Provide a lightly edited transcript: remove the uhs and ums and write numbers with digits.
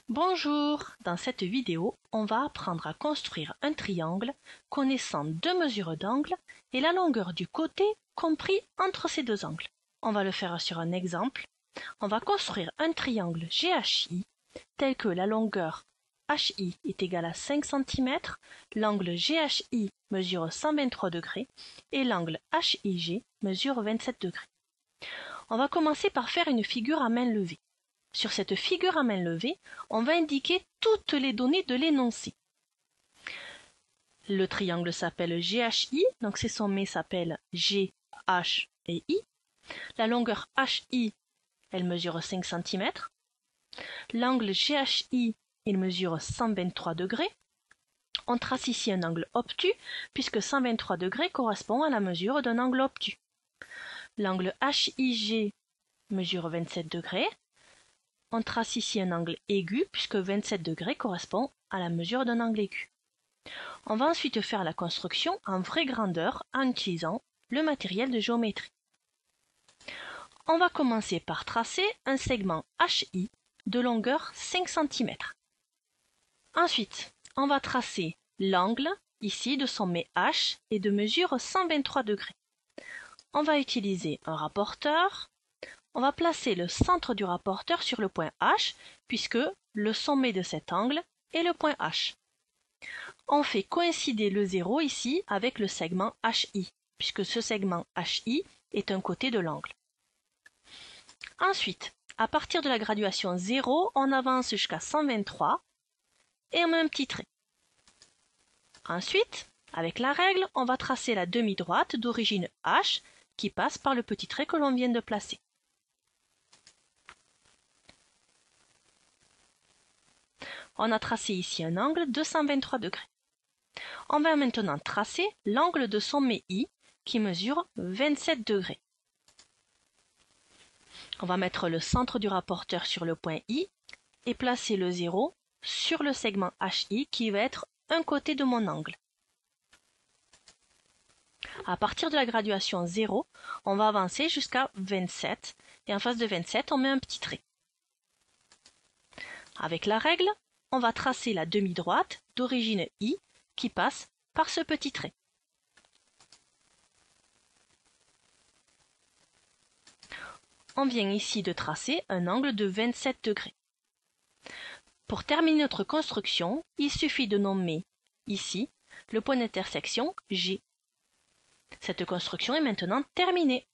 Bonjour, dans cette vidéo, on va apprendre à construire un triangle connaissant deux mesures d'angle et la longueur du côté compris entre ces deux angles. On va le faire sur un exemple. On va construire un triangle GHI tel que la longueur HI est égale à 5 cm, l'angle GHI mesure 123 degrés et l'angle HIG mesure 27 degrés. On va commencer par faire une figure à main levée. Sur cette figure à main levée, on va indiquer toutes les données de l'énoncé. Le triangle s'appelle GHI, donc ses sommets s'appellent G, H et I. La longueur HI, elle mesure 5 cm. L'angle GHI, il mesure 123 degrés. On trace ici un angle obtus, puisque 123 degrés correspond à la mesure d'un angle obtus. L'angle HIG mesure 27 degrés. On trace ici un angle aigu, puisque 27 degrés correspond à la mesure d'un angle aigu. On va ensuite faire la construction en vraie grandeur en utilisant le matériel de géométrie. On va commencer par tracer un segment HI de longueur 5 cm. Ensuite, on va tracer l'angle, ici, de sommet H et de mesure 123 degrés. On va utiliser un rapporteur. On va placer le centre du rapporteur sur le point H, puisque le sommet de cet angle est le point H. On fait coïncider le 0 ici avec le segment HI, puisque ce segment HI est un côté de l'angle. Ensuite, à partir de la graduation 0, on avance jusqu'à 123 et on met un petit trait. Ensuite, avec la règle, on va tracer la demi-droite d'origine H qui passe par le petit trait que l'on vient de placer. On a tracé ici un angle de 123 degrés. On va maintenant tracer l'angle de sommet I qui mesure 27 degrés. On va mettre le centre du rapporteur sur le point I et placer le 0 sur le segment HI qui va être un côté de mon angle. À partir de la graduation 0, on va avancer jusqu'à 27 et en face de 27, on met un petit trait. Avec la règle, on va tracer la demi-droite d'origine I qui passe par ce petit trait. On vient ici de tracer un angle de 27 degrés. Pour terminer notre construction, il suffit de nommer ici le point d'intersection G. Cette construction est maintenant terminée.